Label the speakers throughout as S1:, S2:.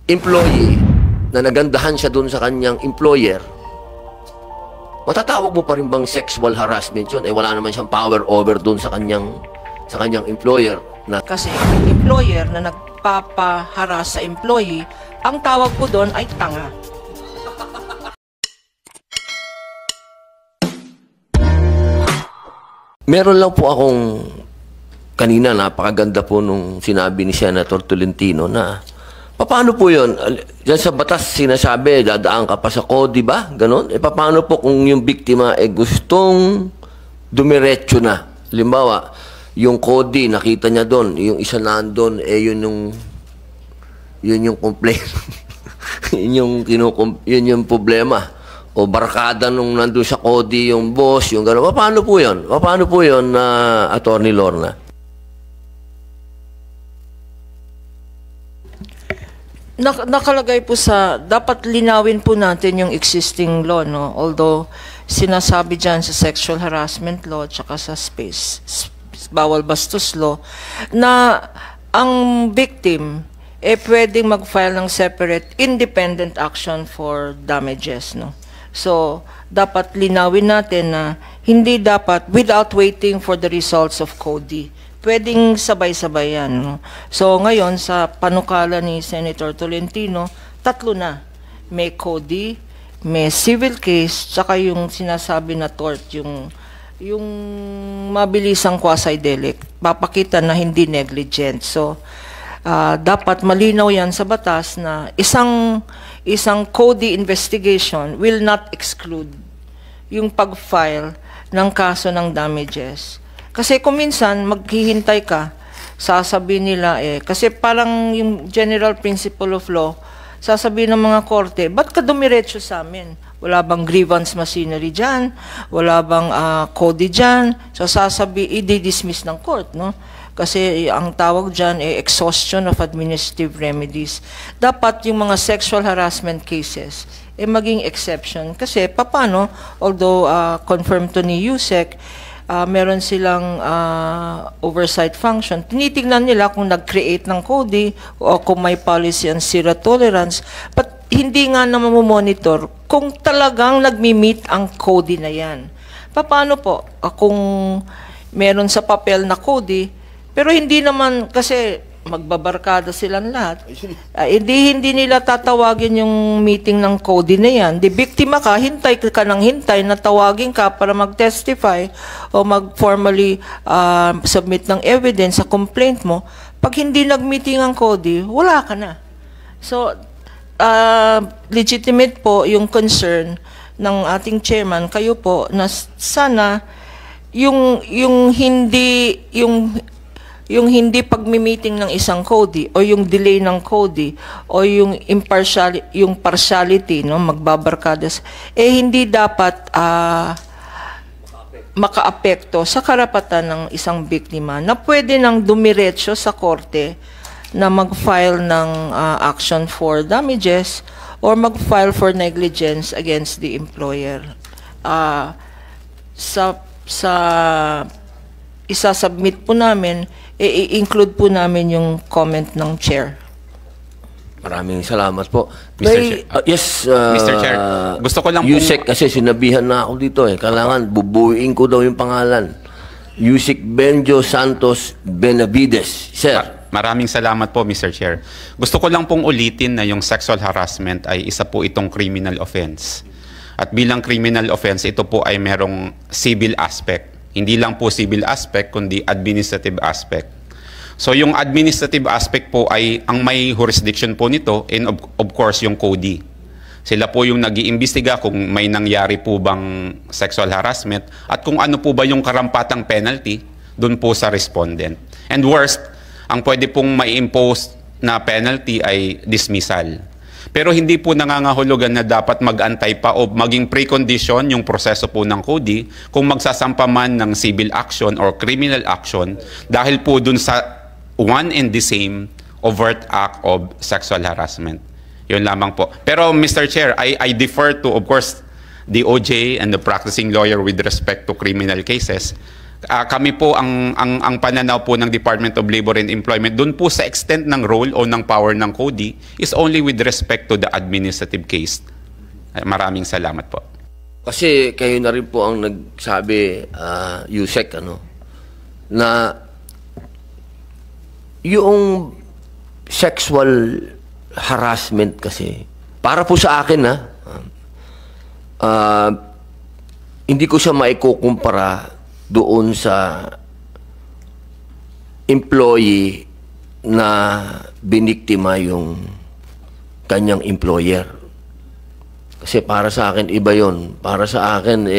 S1: employee na nagandahan siya doon sa kanyang employer, matatawag mo pa rin bang sexual harassment yun? Eh, wala naman siyang power over doon sa kanyang employer.
S2: Kasi employer na nagpapaharas sa employee, ang tawag ko doon ay tanga.
S1: Meron lang po akong kanina, napakaganda po nung sinabi ni Senator Tolentino na paano po yun? Diyan sa batas sinasabi, dadaan ka pa sa CODI ba? Ganon? Eh, paano po kung yung biktima gustong dumiretso na? Halimbawa, yung CODI, nakita niya doon, yung isa nandun, yun yung complaint. yun yung problema. O barkada nung nandun sa CODI, yung boss, yung gano'n. Paano po yun? Paano po yun, Attorney Lorna?
S2: Nakalagay po dapat linawin po natin yung existing law, no? Although, sinasabi dyan sa sexual harassment law, tsaka sa bawal bastos law, na ang victim, pwedeng mag-file ng separate independent action for damages, no? So, dapat linawin natin na hindi dapat without waiting for the results of CODI. Pwedeng sabay-sabay yan. No? So, ngayon, sa panukala ni Senator Tolentino, 3 na. May CODI, may civil case, tsaka yung sinasabi na tort, yung mabilisang quasi-delict. Papakita na hindi negligent. So, dapat malinaw yan sa batas na isang CODI investigation will not exclude yung pag-file ng kaso ng damages. Kasi kung minsan, maghihintay ka, sasabihin nila kasi parang yung general principle of law, sasabihin ng mga korte, ba't ka dumiretso sa amin? Wala bang grievance machinery dyan? Wala bang CODI dyan? So i-dismiss ng court, no? Kasi ang tawag dyan exhaustion of administrative remedies. Dapat yung mga sexual harassment cases maging exception. Kasi paano, although confirmed to ni USEC, meron silang oversight function. Tinitingnan nila kung nag-create ng CODI o kung may policy on zero tolerance. But hindi nga na mamomonitor kung talagang nagmi-meet ang CODI na yan. Paano po kung meron sa papel na CODI, pero hindi naman kasi magbabarkada silang lahat. Hindi nila tatawagin yung meeting ng CODI na yan. Di biktima ka, hintay ka ng hintay na tawagin ka para mag-testify o mag-formally submit ng evidence sa complaint mo. Pag hindi nag-meeting ang CODI, wala ka na. So, legitimate po yung concern ng ating chairman, kayo po, na sana yung hindi pagmi-meeting ng isang CODI o yung delay ng CODI o yung partiality, no, magbabarkadas, hindi dapat makaapekto sa karapatan ng isang biktima na pwede nang dumiretso sa korte na mag-file ng action for damages or mag-file for negligence against the employer. Isasubmit po namin, i-include po namin yung comment ng chair.
S1: Maraming salamat po.
S3: Yes, Mr. Chair. Gusto ko lang
S1: USEC, kasi sinabihan na ako dito Kailangan bubuuin ko daw yung pangalan. USEC Benjo Santos Benavides. Sir.
S3: Maraming salamat po, Mr. Chair. Gusto ko lang pong ulitin na yung sexual harassment ay isa po itong criminal offense. At bilang criminal offense, ito po ay merong civil aspect. Hindi lang po civil aspect, kundi administrative aspect. So yung administrative aspect po ay ang may jurisdiction po nito, and of course yung CODI. Sila po yung nag-iimbestiga kung may nangyari po bang sexual harassment at kung ano po ba yung karampatang penalty dun po sa respondent. And worst, ang pwede pong mai-impose na penalty ay dismissal. Pero hindi po nangangahulugan na dapat mag-antay pa o maging precondition yung proseso po ng CODI kung magsasampa man ng civil action or criminal action dahil po dun sa one and the same overt act of sexual harassment. Yun lamang po. Pero Mr. Chair, I defer to, of course, the OJ and the practicing lawyer with respect to criminal cases. Kami po, ang pananaw po ng Department of Labor and Employment, doon po sa extent ng role o ng power ng CODI is only with respect to the administrative case. Maraming salamat po.
S1: Kasi kayo na rin po ang nagsabi, Yusek, na yung sexual harassment kasi, para po sa akin, hindi ko siya maikukumpara doon sa employee na biniktima yung kanyang employer. Kasi para sa akin, iba yon. Para sa akin,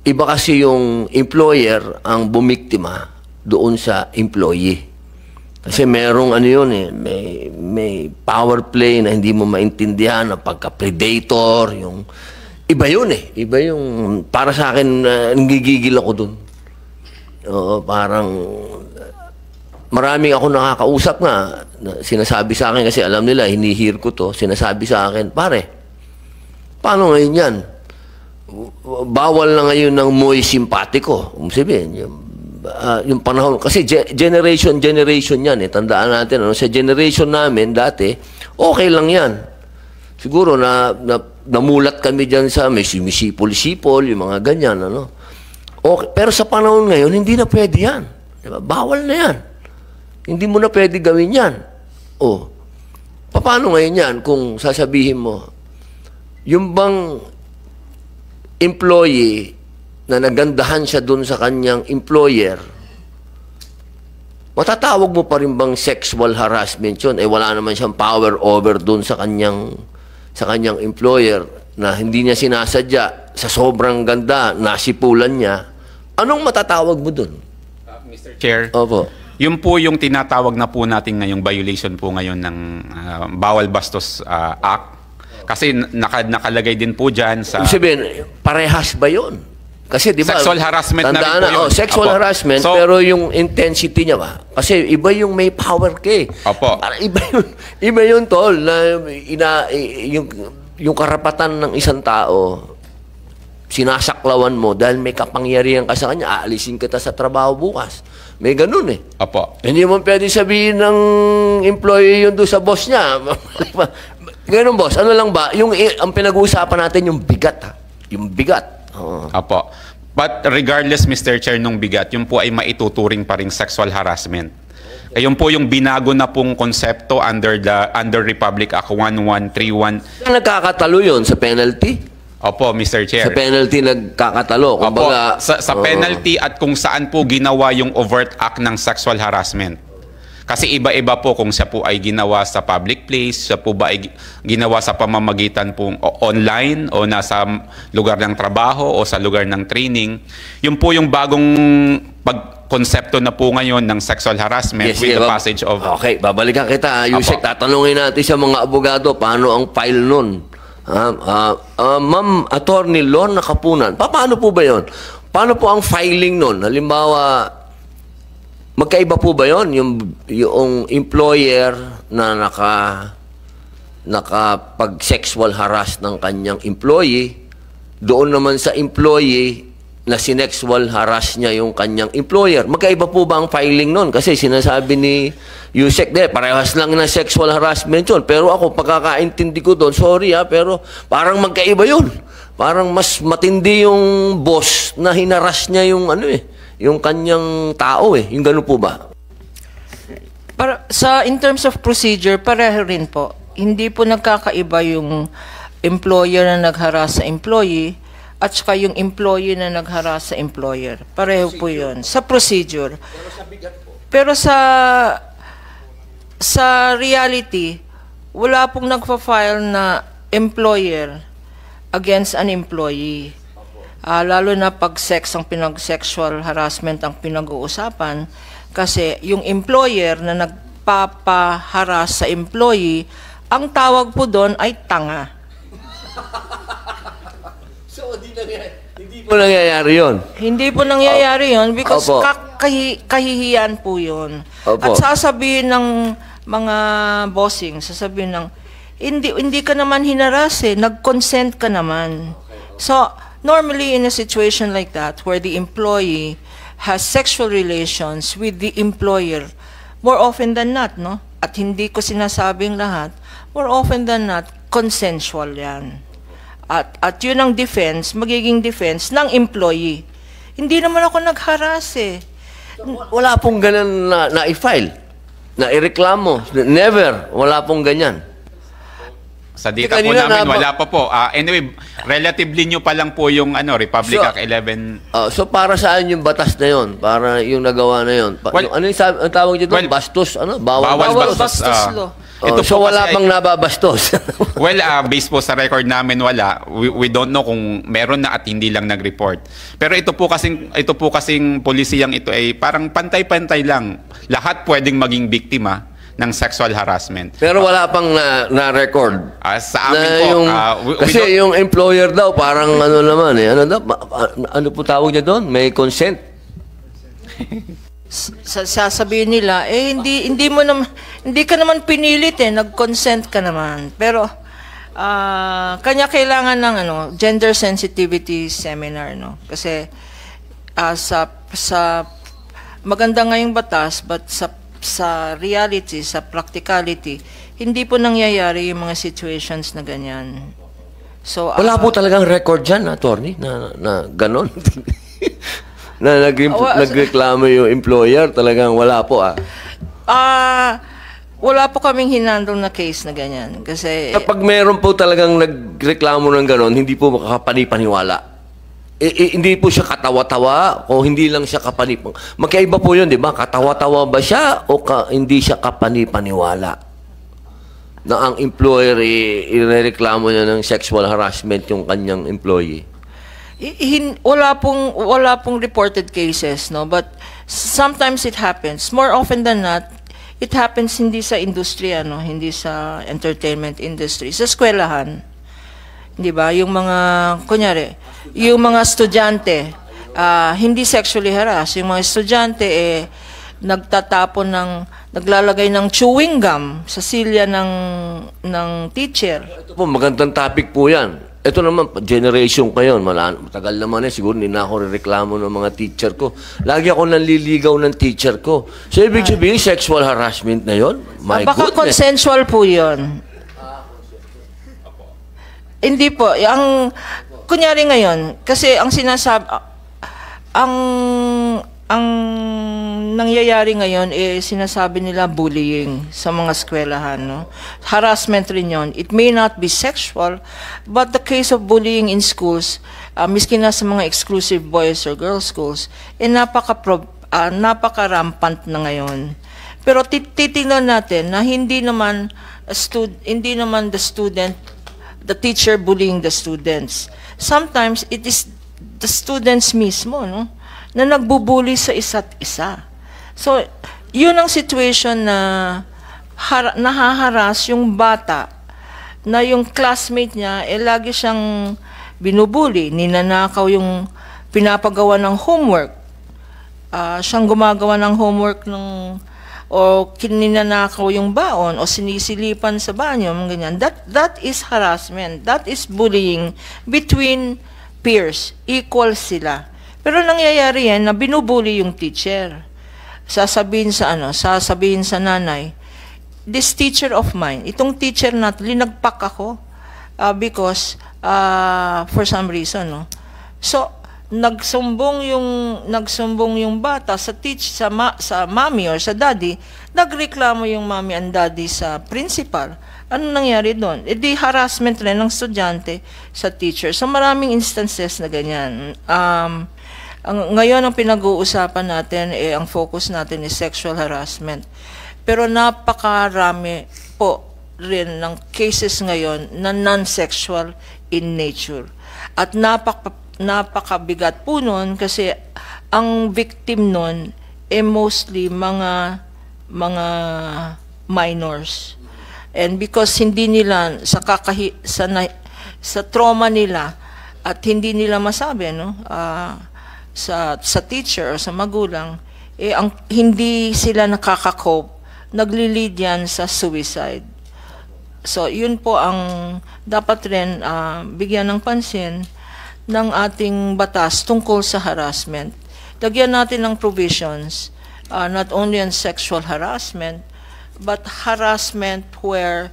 S1: iba kasi yung employer ang bumiktima doon sa employee. Kasi merong may power play na hindi mo maintindihan, na pagka-predator, yung iba yun Iba yung, para sa akin, nanggigigil ako dun. Parang, maraming ako nakakausap na sinasabi sa akin, kasi alam nila, hinihir ko to, sinasabi sa akin, pare, paano ngayon yan? Bawal na ngayon ng muy simpatiko. Sabihin, yung panahon, kasi generation yan Tandaan natin, sa generation namin, dati, okay lang yan. Siguro namulat kami dyan sa may sumisipol-sipol, yung mga ganyan, Okay. Pero sa panahon ngayon, hindi na pwede yan. Diba? Bawal na yan. Hindi mo na pwede gawin yan. Paano ngayon yan kung sasabihin mo, yung bang employee na nagandahan siya dun sa kanyang employer, matatawag mo pa rin bang sexual harassment yun? Wala naman siyang power over dun sa kanyang employer na hindi niya sinasadya, sa sobrang ganda, nasipulan niya. Anong matatawag mo dun?
S3: Mr. Chair,
S1: Opo.
S3: yun po yung tinatawag na po natin ngayong violation po ngayon ng Bawal Bastos Act. Kasi nakalagay din po dyan sa...
S1: Ibig sabihin, parehas ba yun? Kasi di ba,
S3: sexual harassment na rin po yun.
S1: Sexual harassment, so, pero yung intensity niya ba? Kasi iba yung may power ka
S3: Opo.
S1: Iba yun, tol, na yung karapatan ng isang tao, sinasaklawan mo dahil may kapangyarihan ka sa kanya, aalisin kita sa trabaho bukas. May ganun
S3: Opo.
S1: Hindi mo pwede sabihin ng employee yun doon sa boss niya. Ganun, boss. Ano lang ba? Ang pinag-uusapan natin yung bigat, Yung bigat.
S3: Opo. But regardless, Mr. Chair, nung bigat, yun po ay maituturing pa rin sexual harassment. Yun po yung binago na pong konsepto under Republic Act 1131.
S1: Nagkakatalo yun sa penalty?
S3: Opo, Mr. Chair.
S1: Sa penalty nagkakatalo. Kumbaga,
S3: sa penalty at kung saan po ginawa yung overt act ng sexual harassment. Kasi iba-iba po kung siya po ay ginawa sa public place, siya po ba ay ginawa sa pamamagitan po online o nasa lugar ng trabaho o sa lugar ng training. Yun po yung bagong pagkonsepto na po ngayon ng sexual harassment with the passage of...
S1: Okay, babalikan kita, Yusek. Tatanungin natin sa mga abogado paano ang file nun. Ma'am Attorney Lorna Kapunan, paano po ba yun? Paano po ang filing nun? Halimbawa, magkaiba po ba yun? Yung employer na nakapag-sexual harass ng kanyang employee, doon naman sa employee na sinexual harass niya yung kanyang employer. Magkaiba po ba ang filing nun? Kasi sinasabi ni Yusek, parehas lang na sexual harassment yun. Pero ako, pagkakaintindi ko doon, sorry pero parang magkaiba yun. Parang mas matindi yung boss na hinaras niya yung yung kanyang tao Yung gano'n po ba?
S2: In terms of procedure, pareho rin po. Hindi po nagkakaiba yung employer na nagharas sa employee at saka yung employee na nagharas sa employer. Pareho po yun. Sa procedure. Pero sa reality, wala pong nagpa-file na employer against an employee. Lalo na pag sexual harassment ang pinag-uusapan, kasi yung employer na nagpapaharas sa employee, ang tawag po doon ay tanga.
S1: So, hindi po nangyayari yun?
S2: Hindi po nangyayari yun because kahihiyan po yun. At sasabihin ng mga bossing, sasabihin ng, hindi ka naman hinaras nag-consent ka naman. So, normally in a situation like that, where the employee has sexual relations with the employer, more often than not, no? At hindi ko sinasabing lahat, more often than not, consensual yan. At yun ang defense, magiging defense ng employee. Hindi naman ako nag-harass eh.
S1: Wala pong ganun na i-file, na ireklamo. Never. Wala pong ganyan.
S3: Sa data po namin, wala pa po. Anyway, relatively new pa lang po yung Republic Act 11.
S1: So para saan yung batas na yon? Para yung nagawa na yon?
S3: Well,
S1: ano yung ang tawag dito? Bastos?
S3: Bawal
S2: bastos law.
S1: So wala pang nababastos.
S3: Well, based po sa record namin, wala. We don't know kung meron na at hindi lang nag-report. Pero ito po kasing polisiyang ito ay parang pantay-pantay lang. Lahat pwedeng maging biktima ng sexual harassment.
S1: Pero wala pang na-record.
S3: Sa amin po,
S1: kasi yung employer daw parang ano naman eh. Ano po tawag niya doon? May consent.
S2: Sasabihin nila, hindi ka naman pinilit eh, nag-consent ka naman. Pero kanya kailangan ng gender sensitivity seminar, no? Kasi sa maganda ngayong batas, but sa reality, sa practicality, hindi po nangyayari yung mga situations na ganyan. So
S1: wala po talagang record dyan, attorney, na ganon. na nagreklamo yung employer, talagang wala po
S2: wala po kaming hinandle na case na ganyan. Kasi
S1: kapag meron po talagang nagreklamo ng ganon, hindi po makakapani-paniwala. Hindi po siya katawa-tawa o hindi lang siya magkaiba po yun, di ba? Katawa-tawa ba siya o hindi siya kapani-paniwala na ang employer irereklamo niya ng sexual harassment yung kanyang employee?
S2: Wala pong reported cases, no? But sometimes it happens. More often than not, it happens hindi sa industriya, no? Hindi sa entertainment industry, sa eskwelahan. Di ba? Yung mga, kunyari, yung mga estudyante, hindi sexually harassed. Yung mga estudyante, naglalagay ng chewing gum sa silya ng teacher.
S1: Ito po, magandang topic po yan. Ito naman, generation ko yun. Matagal naman siguro hindi na ako reklamo ng mga teacher ko. Lagi ako nanliligaw ng teacher ko. So, ibig sabihin, sexual harassment na yun? My
S2: baka
S1: goodness.
S2: Consensual po yun. Hindi po. Kunyari ngayon, kasi ang sinasabi, ang nangyayari ngayon, sinasabi nila bullying sa mga eskwelahan, no? Harassment rin yun. It may not be sexual, but the case of bullying in schools, miski na sa mga exclusive boys or girls schools, napaka-rampant na ngayon. Pero titingnan natin na hindi naman the teacher bullying the students. Sometimes it is the students mismo, no, na nagbubully sa isa't isa. So, yun ang situation na nahaharas yung bata na yung classmate niya lagi siyang binubuli, ninanakaw yung pinapagawa ng homework. Siyang gumagawa ng homework o kininanakaw yung baon o sinisilipan sa banyo, ganyan. That is harassment. That is bullying between peers. Equal sila. Pero nangyayari yan na binubuli yung teacher. Sasabihin sa nanay, this teacher of mine, itong teacher na linagpak ako because for some reason, no. So nagsumbong yung bata sa mommy or sa daddy, nagreklamo yung mommy and daddy sa principal. Ano nangyari doon? Di harassment rin ng estudyante sa teacher. So maraming instances na ganyan. Ngayon ang pinag-uusapan natin, ang focus natin is sexual harassment. Pero napakarami po rin ng cases ngayon na non-sexual in nature. At napakabigat po nun kasi ang victim nun mostly mga minors. And because hindi nila sa trauma nila at hindi nila masabi, no, sa teacher o sa magulang, hindi sila nakaka-cope, nagli-lead yan sa suicide. So yun po ang dapat rin bigyan ng pansin ng ating batas tungkol sa harassment. Lagyan natin ng provisions, not only on sexual harassment, but harassment where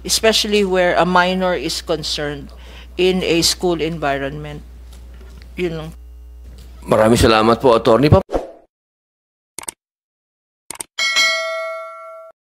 S2: especially where a minor is concerned in a school environment. Yun lang.
S1: Maraming salamat po, Attorney.